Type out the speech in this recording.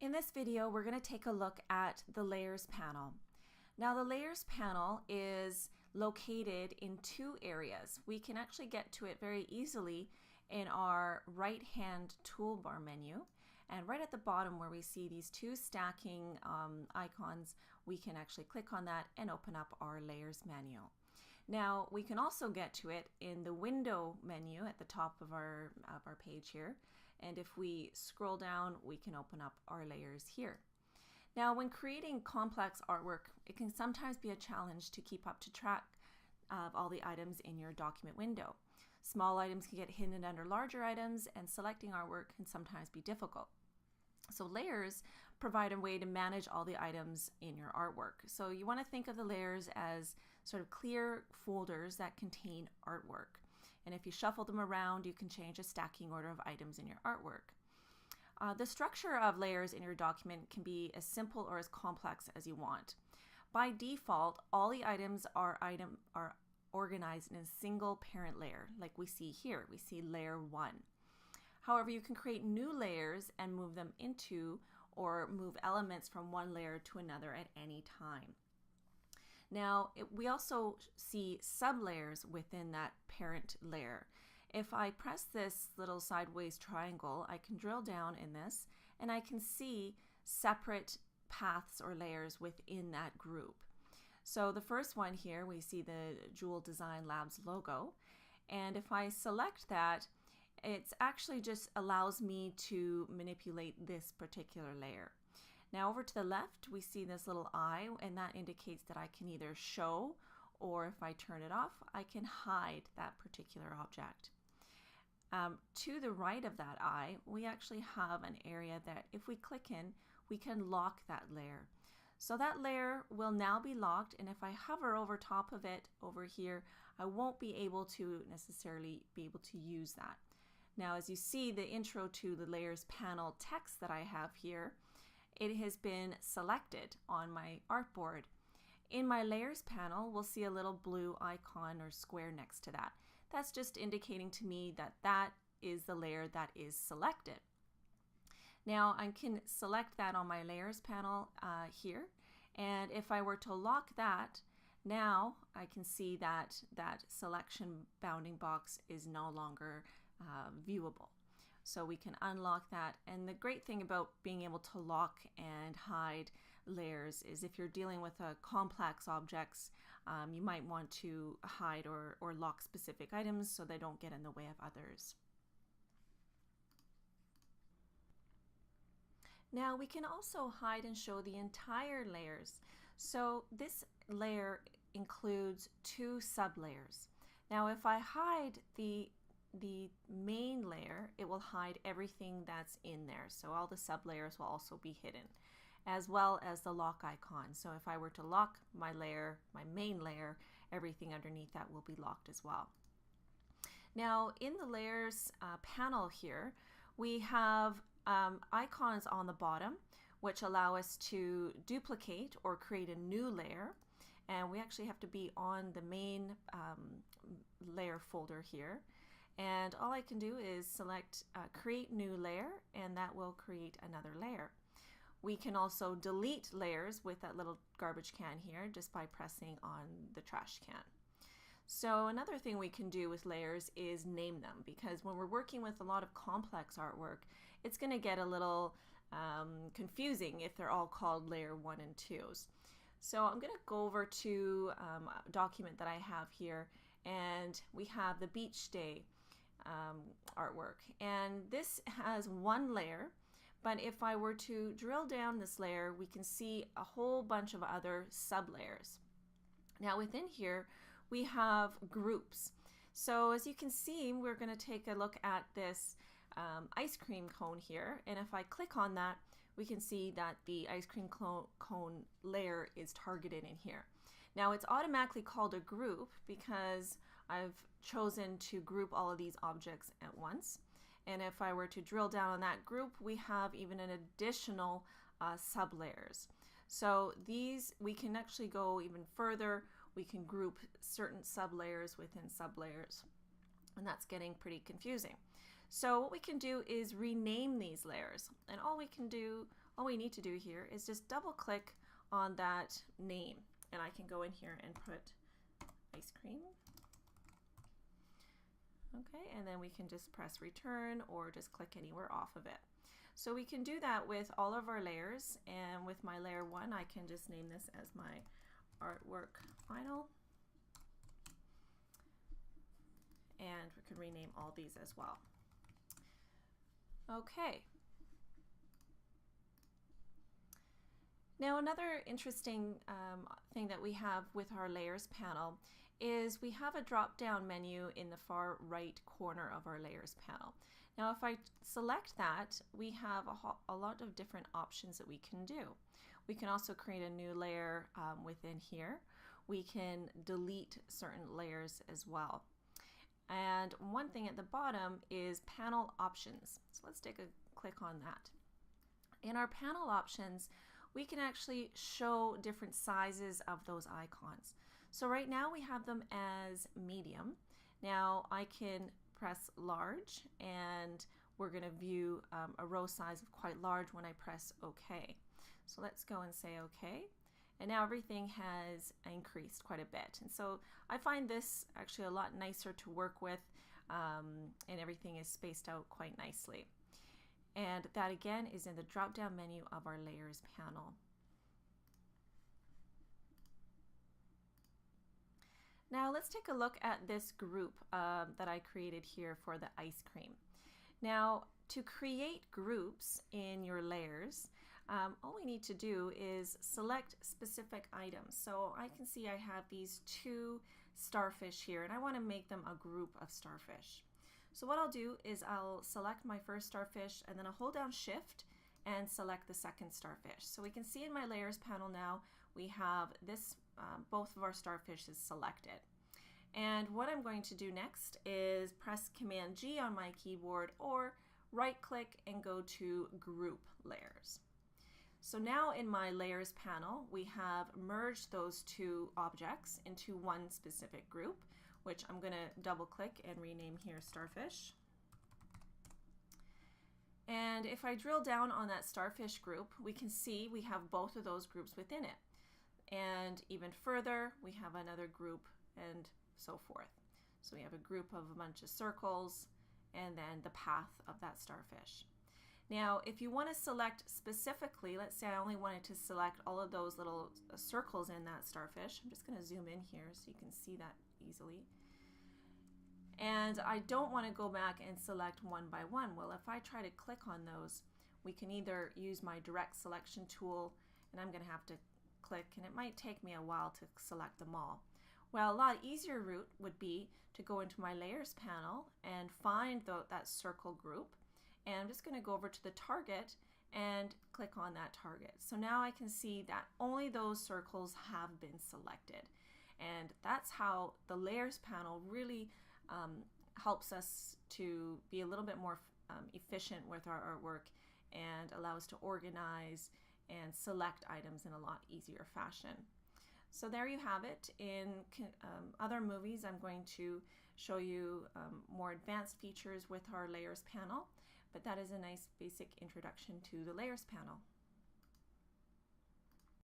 In this video, we're going to take a look at the Layers panel. Now, the Layers panel is located in two areas. We can actually get to it very easily in our right-hand toolbar menu. And right at the bottom where we see these two stacking icons, we can actually click on that and open up our Layers menu. Now, we can also get to it in the Window menu at the top of our page here. And if we scroll down, we can open up our layers here. Now, when creating complex artwork, it can sometimes be a challenge to keep up to track of all the items in your document window. Small items can get hidden under larger items, and selecting artwork can sometimes be difficult. So layers provide a way to manage all the items in your artwork. So you want to think of the layers as sort of clear folders that contain artwork. And if you shuffle them around, you can change the stacking order of items in your artwork. The structure of layers in your document can be as simple or as complex as you want. By default, all the items are organized in a single parent layer, like we see here. We see layer 1. However, you can create new layers and move them into or move elements from one layer to another at any time. Now, we also see sublayers within that parent layer. If I press this little sideways triangle, I can drill down in this and I can see separate paths or layers within that group. So the first one here, we see the Jewel Design Labs logo. And if I select that, it actually just allows me to manipulate this particular layer. Now over to the left, we see this little eye, and that indicates that I can either show, or if I turn it off, I can hide that particular object. To the right of that eye, we actually have an area that if we click in, we can lock that layer. So that layer will now be locked, and if I hover over top of it over here, I won't be able to necessarily be able to use that. Now, as you see the intro to the Layers panel text that I have here, it has been selected on my artboard. In my Layers panel, we'll see a little blue icon or square next to that. That's just indicating to me that that is the layer that is selected. Now, I can select that on my Layers panel here, and if I were to lock that, now I can see that that selection bounding box is no longer viewable. So we can unlock that. And the great thing about being able to lock and hide layers is if you're dealing with complex objects, you might want to hide or lock specific items so they don't get in the way of others. Now we can also hide and show the entire layers. So this layer includes two sublayers. Now if I hide the main layer, it will hide everything that's in there. So all the sublayers will also be hidden, as well as the lock icon. So if I were to lock my layer, my main layer, everything underneath that will be locked as well. Now in the Layers panel here, we have icons on the bottom, which allow us to duplicate or create a new layer. And we actually have to be on the main layer folder here. And all I can do is select create new layer, and that will create another layer. We can also delete layers with that little garbage can here just by pressing on the trash can. So another thing we can do with layers is name them, because when we're working with a lot of complex artwork, it's going to get a little confusing if they're all called layer 1 and 2s. So I'm going to go over to a document that I have here, and we have the Beach Day artwork, and this has one layer, but if I were to drill down this layer, we can see a whole bunch of other sub layers. Now within here we have groups. So as you can see, we're going to take a look at this ice cream cone here, and if I click on that, we can see that the ice cream cone layer is targeted in here. Now it's automatically called a group because I've chosen to group all of these objects at once. And if I were to drill down on that group, we have even an additional sublayers. So these, we can actually go even further. We can group certain sublayers within sublayers, and that's getting pretty confusing. So what we can do is rename these layers, and all we can do all we need to do here is just double click on that name, and I can go in here and put ice cream. Okay, and then we can just press return or just click anywhere off of it. So we can do that with all of our layers, and with my layer 1 I can just name this as my artwork final, and we can rename all these as well. Okay. Now another interesting thing that we have with our layers panel is we have a drop down menu in the far right corner of our layers panel. Now if I select that, we have a lot of different options that we can do. We can also create a new layer within here. We can delete certain layers as well. And one thing at the bottom is panel options. So let's take a click on that. In our panel options, we can actually show different sizes of those icons. So right now we have them as medium. Now I can press large, and we're going to view a row size of quite large when I press OK. So let's go and say OK. And now everything has increased quite a bit. And so I find this actually a lot nicer to work with, and everything is spaced out quite nicely. And that again is in the drop down menu of our layers panel. Now let's take a look at this group that I created here for the ice cream. Now to create groups in your layers, all we need to do is select specific items. So I can see I have these 2 starfish here, and I want to make them a group of starfish. So what I'll do is I'll select my first starfish, and then I'll hold down Shift and select the second starfish. So we can see in my layers panel now we have this, both of our starfish is selected. And what I'm going to do next is press Command G on my keyboard, or right click and go to Group Layers. So now in my layers panel we have merged those 2 objects into one specific group, which I'm going to double click and rename here starfish. And if I drill down on that starfish group, we can see we have both of those groups within it. And even further, we have another group, and so forth. So we have a group of a bunch of circles, and then the path of that starfish. Now if you want to select specifically, let's say I only wanted to select all of those little circles in that starfish. I'm just going to zoom in here so you can see that easily. And I don't want to go back and select one by one. Well, if I try to click on those, we can either use my direct selection tool, and I'm going to have to click, and it might take me a while to select them all. Well, a lot easier route would be to go into my layers panel and find that circle group, and I'm just going to go over to the target and click on that target. So now I can see that only those circles have been selected, and that's how the layers panel really helps us to be a little bit more efficient with our artwork, and allow us to organize and select items in a lot easier fashion. So there you have it. In other movies, I'm going to show you more advanced features with our layers panel, but that is a nice basic introduction to the layers panel.